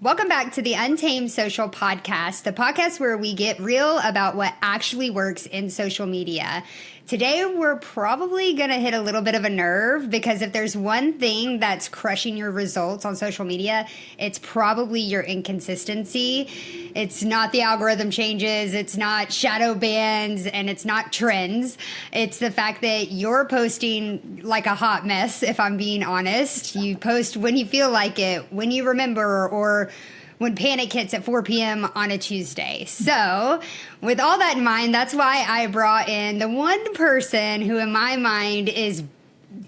Welcome back to the Untamed Social Podcast, the podcast where we get real about what actually works in social media. Today, we're probably going to hit a little bit of a nerve because if there's one thing that's crushing your results on social media, it's probably your inconsistency. It's not the algorithm changes, it's not shadow bans, and it's not trends. It's the fact that you're posting like a hot mess, if I'm being honest. You post when you feel like it, when you remember, or when panic hits at 4 p.m. on a Tuesday. So with all that in mind, that's why I brought in the one person who in my mind is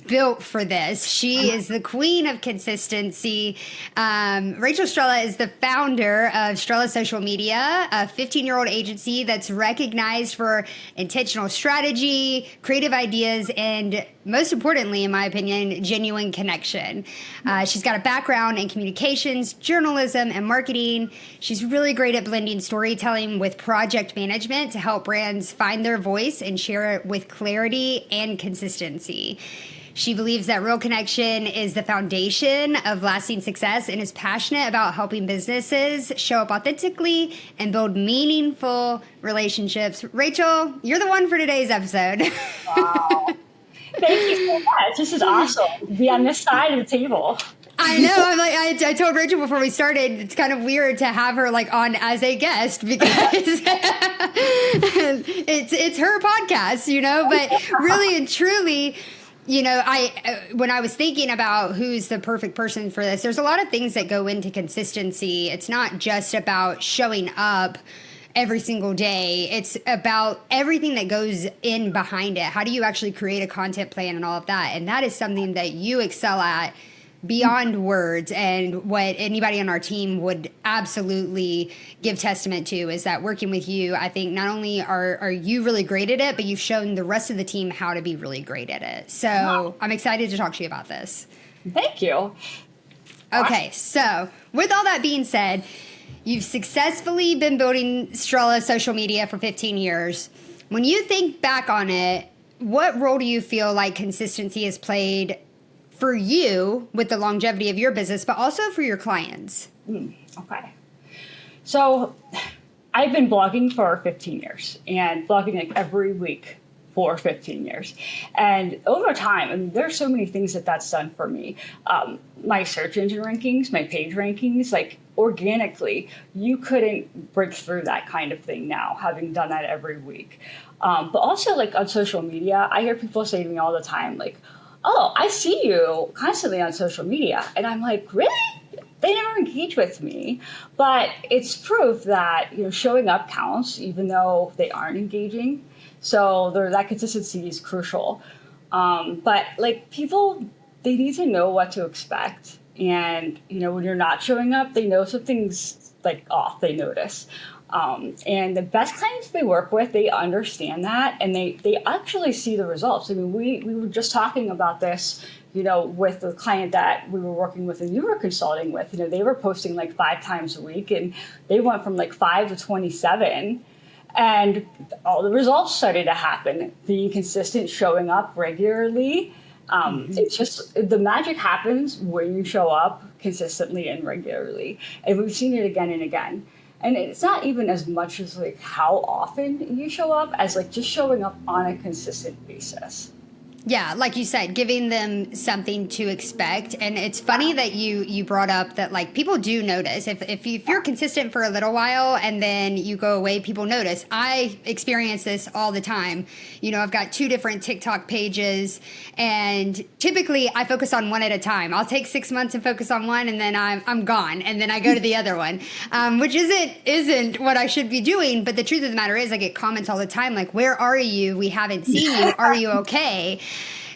built for this. She is the queen of consistency. Rachel Strella is the founder of Strella Social Media, a 15-year-old agency that's recognized for intentional strategy, creative ideas, and most importantly, in my opinion, genuine connection. She's got a background in communications, journalism, and marketing. She's really great at blending storytelling with project management to help brands find their voice and share it with clarity and consistency. She believes that real connection is the foundation of lasting success and is passionate about helping businesses show up authentically and build meaningful relationships. Rachel, you're the one for today's episode. Wow. Thank you so much. This is awesome to be on this side of the table. I know. I told Rachel before we started, it's kind of weird to have her like on as a guest because it's her podcast, you know, but really and truly, you know, when I was thinking about who's the perfect person for this, there's a lot of things that go into consistency. It's not just about showing up every single day. It's about everything that goes in behind it. How do you actually create a content plan and all of that? And that is something that you excel at beyond words, and what anybody on our team would absolutely give testament to is that working with you, I think not only are you really great at it, but you've shown the rest of the team how to be really great at it. So wow. I'm excited to talk to you about this. Thank you. Okay, so with all that being said, you've successfully been building Strella social media for 15 years. When you think back on it, what role do you feel like consistency has played for you with the longevity of your business, but also for your clients? Okay. So I've been blogging for 15 years and blogging like every week for 15 years. And over time, I mean, there's so many things that's done for me. My search engine rankings, my page rankings, like organically, you couldn't break through that kind of thing now, having done that every week. But also like on social media, I hear people say to me all the time, like, oh, I see you constantly on social media. And I'm like, really? They never engage with me. But it's proof that, you know, showing up counts, even though they aren't engaging. So that consistency is crucial. But like people, they need to know what to expect. And, you know, when you're not showing up, they know something's like off, they notice. And the best clients they work with, they understand that and they actually see the results. I mean, we were just talking about this, you know, with the client that we were working with and you were consulting with. You know, they were posting like 5 times a week and they went from like 5 to 27 and all the results started to happen. Being consistent, showing up regularly. It's just the magic happens when you show up consistently and regularly. And we've seen it again and again. And it's not even as much as like how often you show up as like just showing up on a consistent basis. Yeah, like you said, giving them something to expect. And it's funny that you brought up that like people do notice. If you're consistent for a little while and then you go away, people notice. I experience this all the time. You know, I've got 2 different TikTok pages and typically I focus on one at a time. I'll take 6 months and focus on one and then I'm gone. And then I go to the other one, which isn't what I should be doing. But the truth of the matter is I get comments all the time like, where are you? We haven't seen you. Are you okay?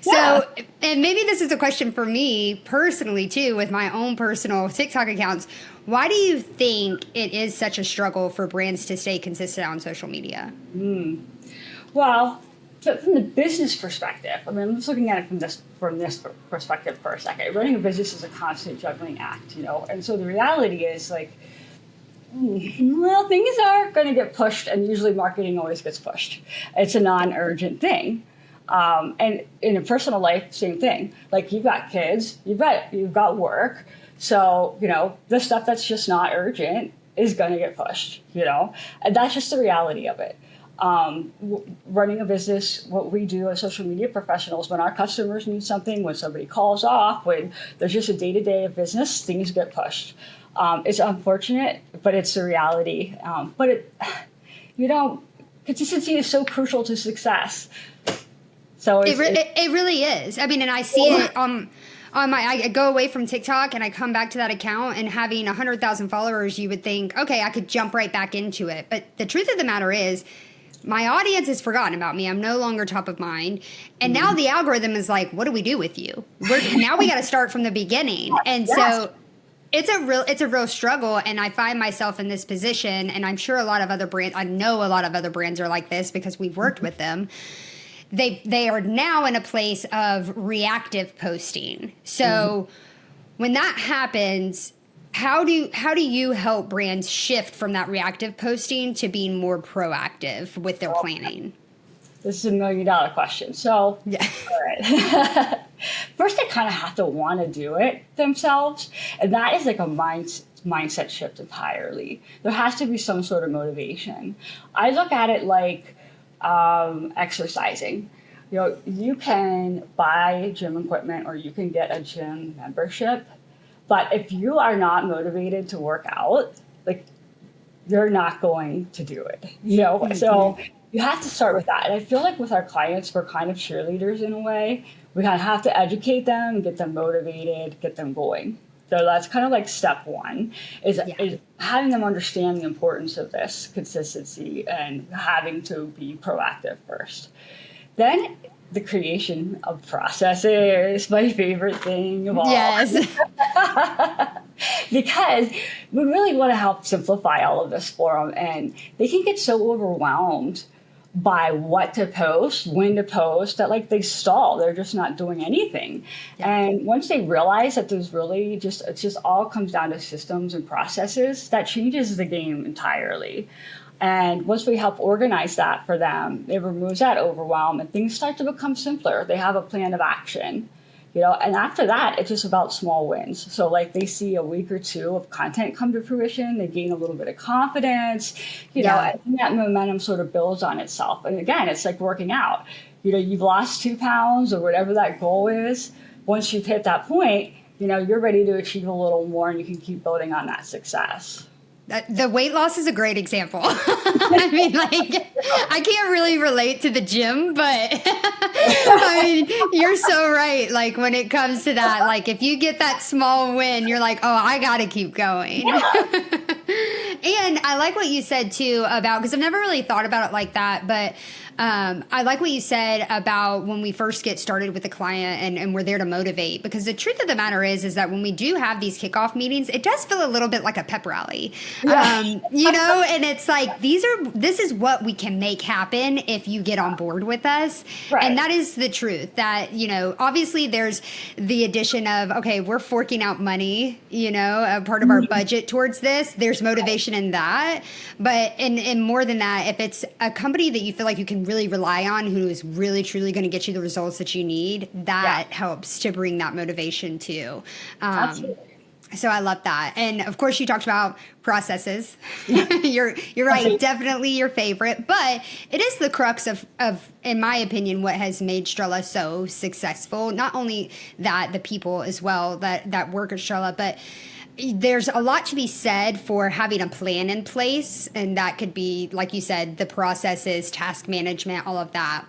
Yeah. So, and maybe this is a question for me personally too, with my own personal TikTok accounts. Why do you think it is such a struggle for brands to stay consistent on social media? Well, so from the business perspective, I mean, I'm just looking at it from this perspective for a second. Running a business is a constant juggling act, you know, and so the reality is like, well, things are going to get pushed, and usually marketing always gets pushed. It's a non-urgent thing. And in a personal life, same thing. Like you've got kids, you've got work. So, the stuff that's just not urgent is going to get pushed, and that's just the reality of it. Running a business, what we do as social media professionals, when our customers need something, when somebody calls off, when there's just a day-to-day of business, things get pushed. It's unfortunate, but it's the reality. Consistency is so crucial to success. So it really is. I mean, and I see it on I go away from TikTok and I come back to that account, and having 100,000 followers, you would think, okay, I could jump right back into it. But the truth of the matter is, my audience has forgotten about me. I'm no longer top of mind. And now the algorithm is like, what do we do with you? Now we got to start from the beginning. And so it's a real struggle. And I find myself in this position, and I'm sure I know a lot of other brands are like this because we've worked with them. They are now in a place of reactive posting. So when that happens, how do you help brands shift from that reactive posting to being more proactive with their planning? This is $1 million question. So, all right. First, they kind of have to want to do it themselves. And that is like a mindset shift entirely. There has to be some sort of motivation. I look at it like exercising. You can buy gym equipment or you can get a gym membership. But if you are not motivated to work out, like you're not going to do it, So you have to start with that. And I feel like with our clients, we're kind of cheerleaders in a way. We kind of have to educate them, get them motivated, get them going. So that's kind of like step one is having them understand the importance of this consistency and having to be proactive first. Then the creation of processes, my favorite thing of all. Yes. Because we really want to help simplify all of this for them. And they can get so overwhelmed by what to post, when to post, that they stall. They're just not doing anything. Yeah. And once they realize that there's really it just all comes down to systems and processes, that changes the game entirely. And once we help organize that for them, it removes that overwhelm and things start to become simpler. They have a plan of action, and after that, it's just about small wins. So they see a week or two of content come to fruition, they gain a little bit of confidence, and that momentum sort of builds on itself. And again, it's like working out. You've lost 2 pounds or whatever that goal is. Once you've hit that point, you're ready to achieve a little more and you can keep building on that success. The weight loss is a great example. I mean, I can't really relate to the gym, but I mean, you're so right. When it comes to that, if you get that small win, you're like, oh, I got to keep going. And I like what you said too about, because I've never really thought about it like that, but I like what you said about when we first get started with a client and we're there to motivate, because the truth of the matter is that when we do have these kickoff meetings, it does feel a little bit like a pep rally, and it's like, this is what we can make happen if you get on board with us. Right. And that is the truth, that, obviously there's the addition of, okay, we're forking out money, a part of our budget towards this. There's motivation in that. But and more than that, if it's a company that you feel like you can really rely on, who is really truly going to get you the results that you need, that helps to bring that motivation too. Absolutely. So I love that. And of course you talked about processes. You're right, definitely your favorite, but it is the crux of, in my opinion, what has made Strella so successful. Not only that, the people as well that work at Strella, but there's a lot to be said for having a plan in place. And that could be, like you said, the processes, task management, all of that.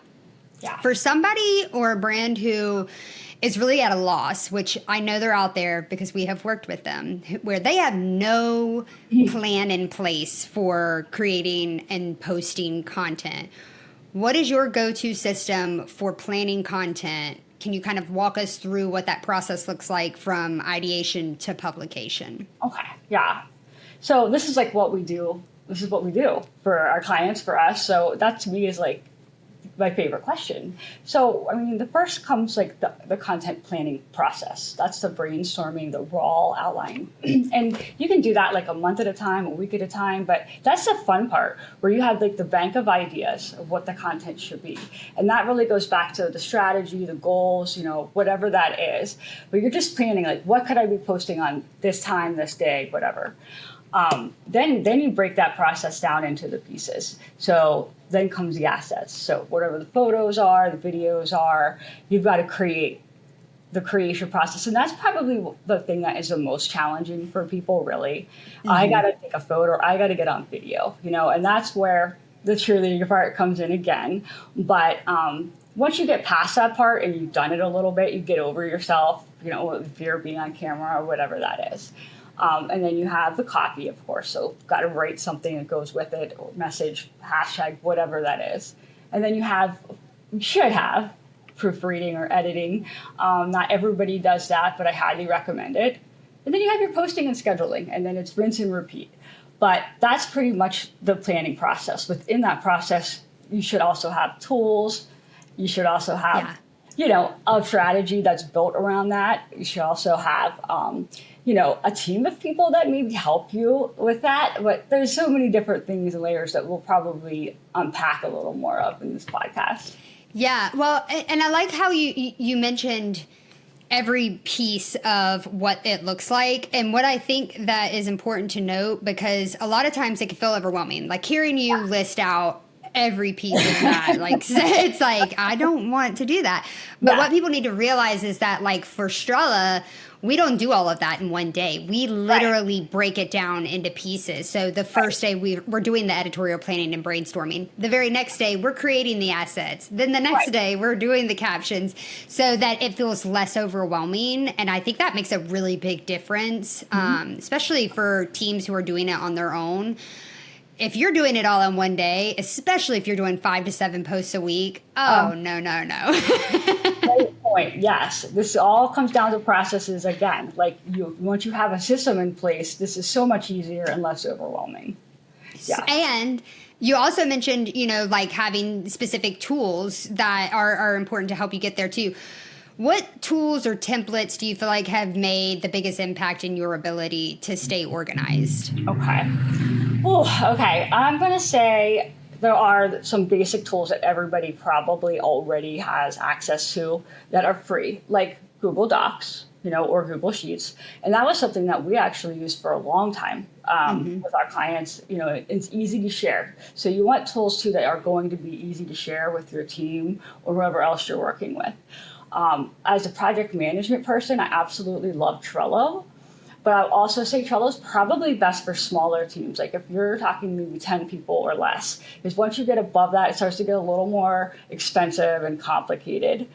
Yeah. For somebody or a brand who is really at a loss, which I know they're out there because we have worked with them, where they have no plan in place for creating and posting content. What is your go-to system for planning content? Can you kind of walk us through what that process looks like from ideation to publication? Okay, yeah. So this is what we do. This is what we do for our clients, for us. So that to me is my favorite question. So, I mean, the first comes like the content planning process. That's the brainstorming, the raw outline. And you can do that like a month at a time, a week at a time, but that's the fun part where you have like the bank of ideas of what the content should be. And that really goes back to the strategy, the goals, whatever that is. But you're just planning like, what could I be posting on this time, this day, whatever. Then you break that process down into the pieces. So then comes the assets. So whatever the photos are, the videos are, you've got to create the creation process. And that's probably the thing that is the most challenging for people, really. Mm-hmm. I got to take a photo, I got to get on video, and that's where the cheerleading part comes in again. But once you get past that part and you've done it a little bit, you get over yourself, fear of being on camera or whatever that is. And then you have the copy, of course. So got to write something that goes with it, or message, hashtag, whatever that is. And then you should have proofreading or editing. Not everybody does that, but I highly recommend it. And then you have your posting and scheduling, and then it's rinse and repeat. But that's pretty much the planning process. Within that process, you should also have tools. You should also have, a strategy that's built around that. You should also have, a team of people that maybe help you with that. But there's so many different things and layers that we'll probably unpack a little more of in this podcast. Yeah, well, and I like how you mentioned every piece of what it looks like. And what I think that is important to note, because a lot of times it can feel overwhelming, like hearing you list out every piece of that. Like, it's like, I don't want to do that. But what people need to realize is that, like, for Strella, we don't do all of that in one day. We literally break it down into pieces. So the first day we're doing the editorial planning and brainstorming. The very next day we're creating the assets. Then the next day we're doing the captions, so that it feels less overwhelming. And I think that makes a really big difference, especially for teams who are doing it on their own. If you're doing it all in one day, especially if you're doing 5 to 7 posts a week, no. Great point. Yes, this all comes down to processes again. Like once you have a system in place, this is so much easier and less overwhelming. Yeah. And you also mentioned, like having specific tools that are important to help you get there too. What tools or templates do you feel like have made the biggest impact in your ability to stay organized? Okay. Okay. I'm going to say there are some basic tools that everybody probably already has access to that are free, like Google Docs, or Google Sheets. And that was something that we actually used for a long time with our clients. It's easy to share. So you want tools too that are going to be easy to share with your team or whoever else you're working with. As a project management person, I absolutely love Trello. But I'll also say Trello is probably best for smaller teams. Like if you're talking maybe 10 people or less, because once you get above that, it starts to get a little more expensive and complicated.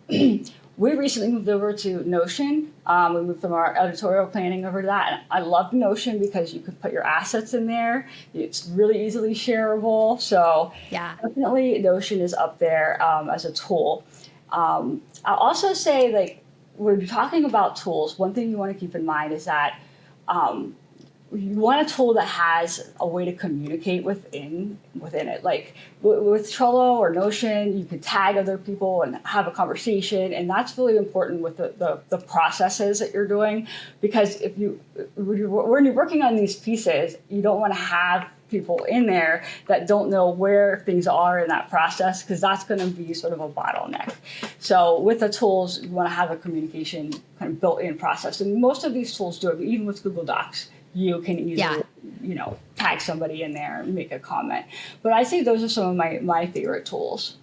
We recently moved over to Notion. We moved from our editorial planning over to that. And I love Notion because you can put your assets in there. It's really easily shareable. So definitely Notion is up there as a tool. I'll also say, like, when you're talking about tools, one thing you want to keep in mind is that you want a tool that has a way to communicate within it. Like with Trello or Notion, you can tag other people and have a conversation, and that's really important with the processes that you're doing, because when you're working on these pieces, you don't want to have people in there that don't know where things are in that process, because that's going to be sort of a bottleneck. So with the tools, you want to have a communication kind of built-in process, and most of these tools do it. Even with Google Docs, you can easily, tag somebody in there and make a comment. But I say those are some of my favorite tools.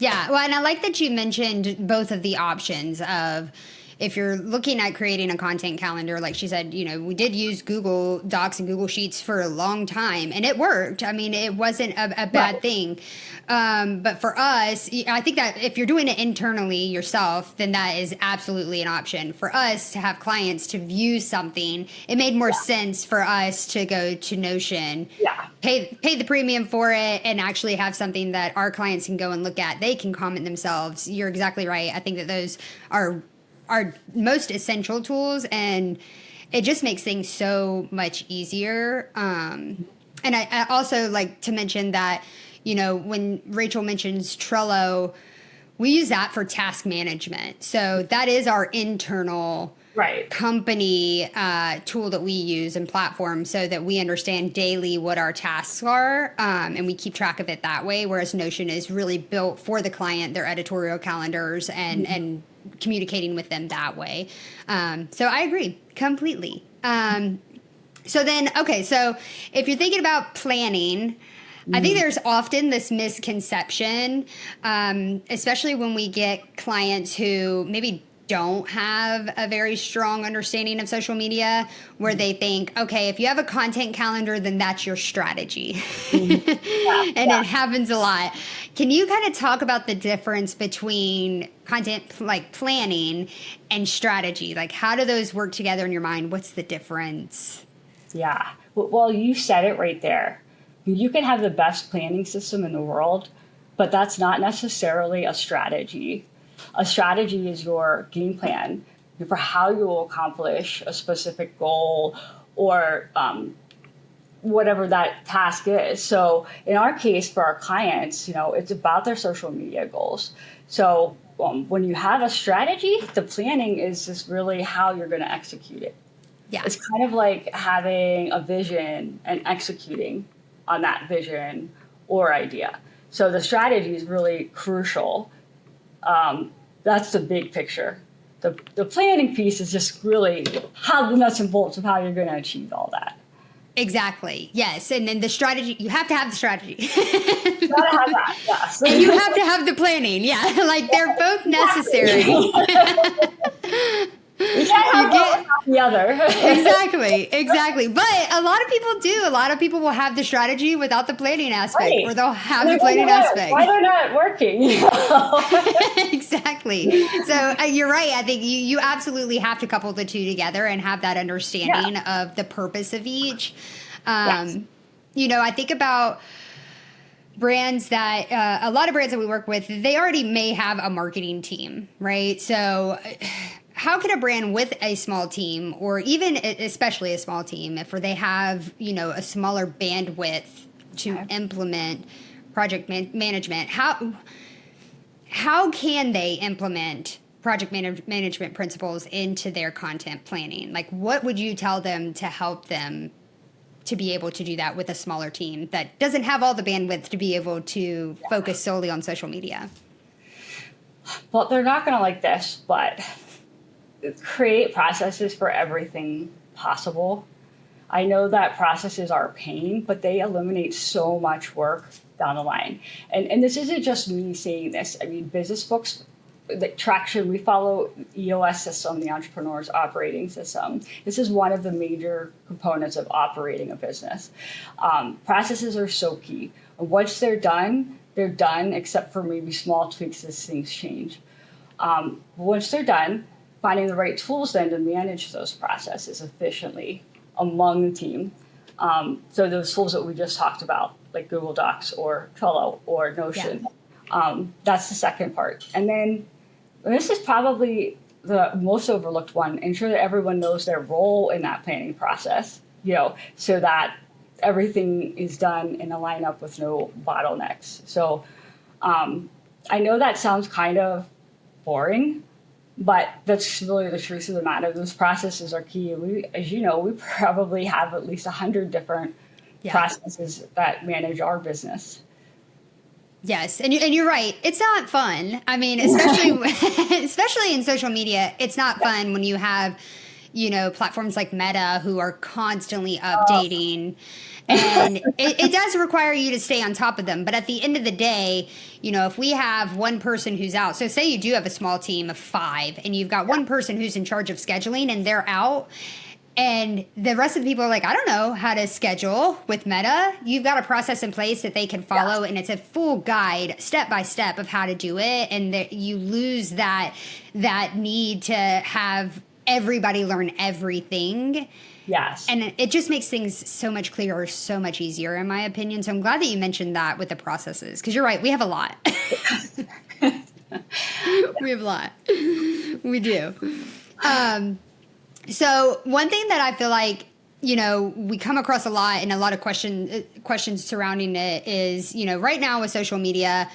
Yeah, well, and I like that you mentioned both of the options of, if you're looking at creating a content calendar, like she said, we did use Google Docs and Google Sheets for a long time, and it worked. I mean, it wasn't a bad thing. But for us, I think that if you're doing it internally yourself, then that is absolutely an option. For us to have clients to view something, it made more sense for us to go to Notion, pay the premium for it, and actually have something that our clients can go and look at. They can comment themselves. You're exactly right. I think that those are our most essential tools, and it just makes things so much easier. And I also like to mention that, when Rachel mentions Trello, we use that for task management. So that is our internal company tool that we use and platform so that we understand daily what our tasks are, and we keep track of it that way, whereas Notion is really built for the client, their editorial calendars, and communicating with them that way. So I agree completely. So if you're thinking about planning, I think there's often this misconception, especially when we get clients who maybe don't have a very strong understanding of social media, where they think, okay, if you have a content calendar, then that's your strategy. It happens a lot. Can you kind of talk about the difference between content like planning and strategy? Like, how do those work together in your mind? What's the difference? Yeah. Well, you said it right there. You can have the best planning system in the world, but that's not necessarily a strategy. A strategy is your game plan for how you will accomplish a specific goal or whatever that task is. So in our case, for our clients, it's about their social media goals. So when you have a strategy, the planning is just really how you're going to execute it. Yeah. It's kind of like having a vision and executing on that vision or idea. So the strategy is really crucial. That's the big picture. The planning piece is just really how the nuts and bolts of how you're going to achieve all that. Exactly. Yes. And then the strategy, you have to have the strategy. You gotta have that, yes. And you have to have the planning. Yeah. Like they're both necessary. You can't have one without the other. Exactly. But a lot of people do. A lot of people will have the strategy without the planning aspect, or they'll have the planning aspect. Why they're not working? Exactly. So you're right. I think you absolutely have to couple the two together and have that understanding of the purpose of each. I think about brands that a lot of brands that we work with, they already may have a marketing team, right? So how can a brand with a small team, or even especially a small team, if they have, a smaller bandwidth to implement project management, how can they implement project management principles into their content planning? Like, what would you tell them to help them to be able to do that with a smaller team that doesn't have all the bandwidth to be able to focus solely on social media? Well, they're not going to like this, but create processes for everything possible. I know that processes are a pain, but they eliminate so much work down the line. And this isn't just me saying this. I mean, business books, the traction, we follow EOS system, the entrepreneur's operating system. This is one of the major components of operating a business. Processes are so key. Once they're done, except for maybe small tweaks as things change. Once they're done, finding the right tools then to manage those processes efficiently among the team. So those tools that we just talked about, like Google Docs or Trello or Notion, that's the second part. And then this is probably the most overlooked one, ensure that everyone knows their role in that planning process, so that everything is done in a lineup with no bottlenecks. So I know that sounds kind of boring, but that's really the truth of the matter. Those processes are key. We, as you know, we probably have at least 100 different processes that manage our business. Yes, and you're right. It's not fun. I mean, especially in social media, it's not fun when you have, platforms like Meta who are constantly updating. And it does require you to stay on top of them. But at the end of the day, if we have one person who's out, so say you do have a small team of 5 and you've got one person who's in charge of scheduling and they're out, and the rest of the people are like, I don't know how to schedule with Meta. You've got a process in place that they can follow, and it's a full guide, step by step, of how to do it. And you lose that need to have everybody learn everything. Yes. And it just makes things so much clearer, so much easier, in my opinion. So I'm glad that you mentioned that with the processes, because you're right, we have a lot. We have a lot. We do. So one thing that I feel like we come across a lot, and a lot of questions surrounding it is, right now with social media,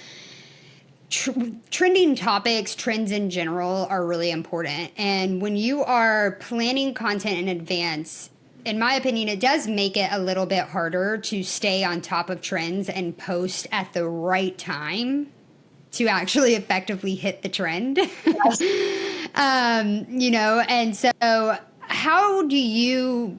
trending topics, trends in general are really important. And when you are planning content in advance, in my opinion, it does make it a little bit harder to stay on top of trends and post at the right time to actually effectively hit the trend. Yes. And so how do you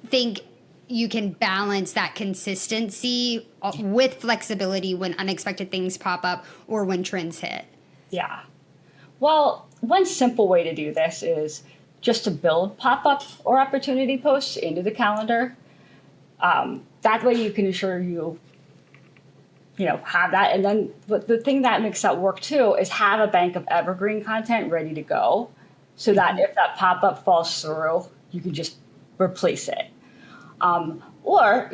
think you can balance that consistency with flexibility when unexpected things pop up or when trends hit? Yeah. Well, one simple way to do this is just to build pop-up or opportunity posts into the calendar. That way you can ensure you have that. And then but the thing that makes that work too is have a bank of evergreen content ready to go so that if that pop-up falls through, you can just replace it. Or,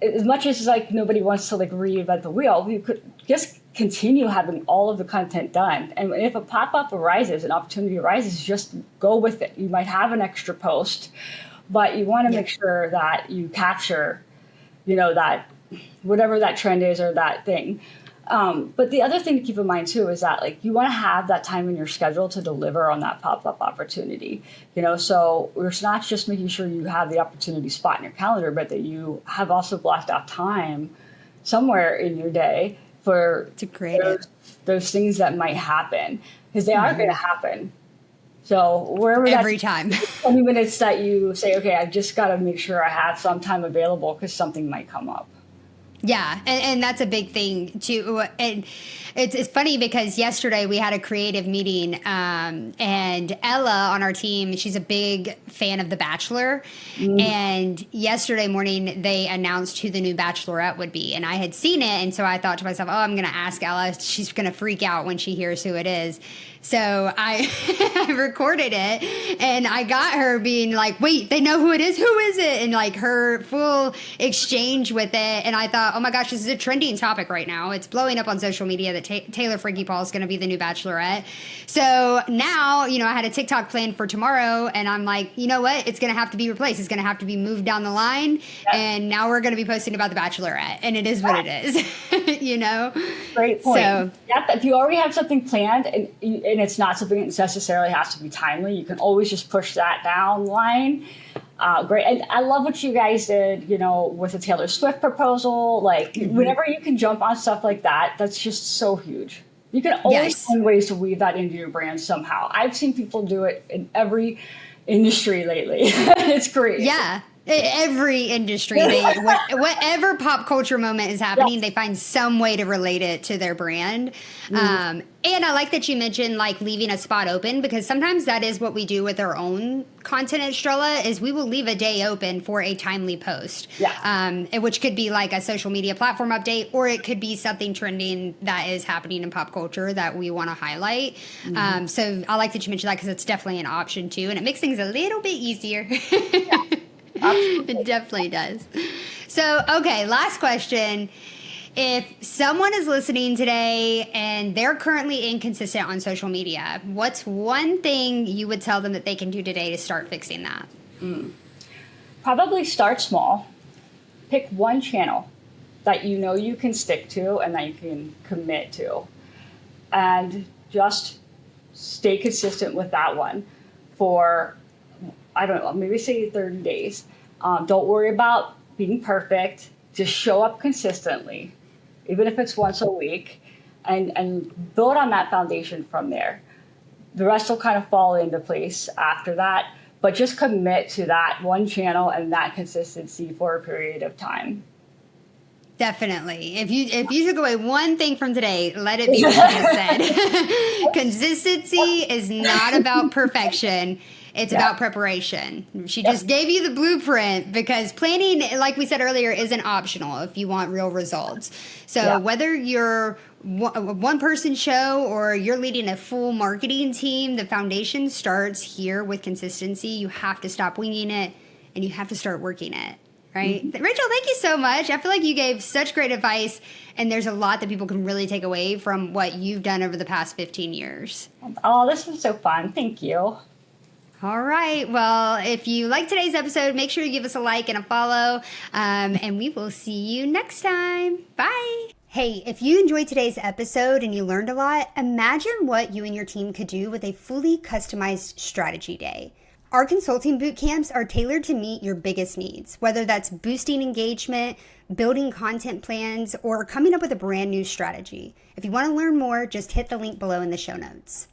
as much as like nobody wants to like reinvent the wheel, you could just continue having all of the content done. And if a pop-up arises, an opportunity arises, just go with it. You might have an extra post, but you want to make sure that you capture, that whatever that trend is or that thing. But the other thing to keep in mind too is that like you want to have that time in your schedule to deliver on that pop-up opportunity. So it's not just making sure you have the opportunity spot in your calendar, but that you have also blocked out time somewhere in your day for to create those things that might happen, because they are going to happen. So wherever every time 20 minutes that you say, okay, I've just got to make sure I have some time available because something might come up. Yeah, and that's a big thing too. And it's funny because yesterday we had a creative meeting, and Ella on our team, she's a big fan of The Bachelor. And yesterday morning they announced who the new Bachelorette would be, and I had seen it, and so I thought to myself, oh, I'm going to ask Ella. She's going to freak out when she hears who it is. So I I recorded it, and I got her being like, wait, they know who it is? Who is it? And like her full exchange with it. And I thought, oh my gosh, this is a trending topic right now. It's blowing up on social media that Taylor Frankie Paul is going to be the new Bachelorette. So now, I had a TikTok planned for tomorrow, and I'm like, you know what? It's going to have to be replaced. It's going to have to be moved down the line. Yep. And now we're going to be posting about the Bachelorette, and it is what it is, Great point. So, yep. If you already have something planned and it's not something that necessarily has to be timely, you can always just push that down line. Great. And I love what you guys did, with the Taylor Swift proposal. Like, whenever you can jump on stuff like that, that's just so huge. You can always find ways to weave that into your brand somehow. I've seen people do it in every industry lately. It's great. Yeah. Every industry, whatever pop culture moment is happening, they find some way to relate it to their brand. And I like that you mentioned like leaving a spot open, because sometimes that is what we do with our own content at Strella, is we will leave a day open for a timely post, which could be like a social media platform update, or it could be something trending that is happening in pop culture that we want to highlight. So I like that you mentioned that, because it's definitely an option too, and it makes things a little bit easier. It definitely does. So, okay, last question. If someone is listening today and they're currently inconsistent on social media, what's one thing you would tell them that they can do today to start fixing that? Probably start small. Pick one channel that you can stick to and that you can commit to. And just stay consistent with that one for, I don't know, maybe say 30 days. Don't worry about being perfect. Just show up consistently, even if it's once a week, and build on that foundation from there. The rest will kind of fall into place after that, but just commit to that one channel and that consistency for a period of time. Definitely. If you took away one thing from today, let it be what you just said. Consistency is not about perfection. It's about preparation. She just gave you the blueprint, because planning, like we said earlier, isn't optional if you want real results. So whether you're a one-person show or you're leading a full marketing team, the foundation starts here with consistency. You have to stop winging it, and you have to start working it. Right? Rachel, thank you so much. I feel like you gave such great advice, and there's a lot that people can really take away from what you've done over the past 15 years. Oh, this was so fun. Thank you. All right. Well, if you like today's episode, make sure you give us a like and a follow, and we will see you next time. Bye. Hey, if you enjoyed today's episode and you learned a lot, imagine what you and your team could do with a fully customized strategy day. Our consulting boot camps are tailored to meet your biggest needs, whether that's boosting engagement, building content plans, or coming up with a brand new strategy. If you want to learn more, just hit the link below in the show notes.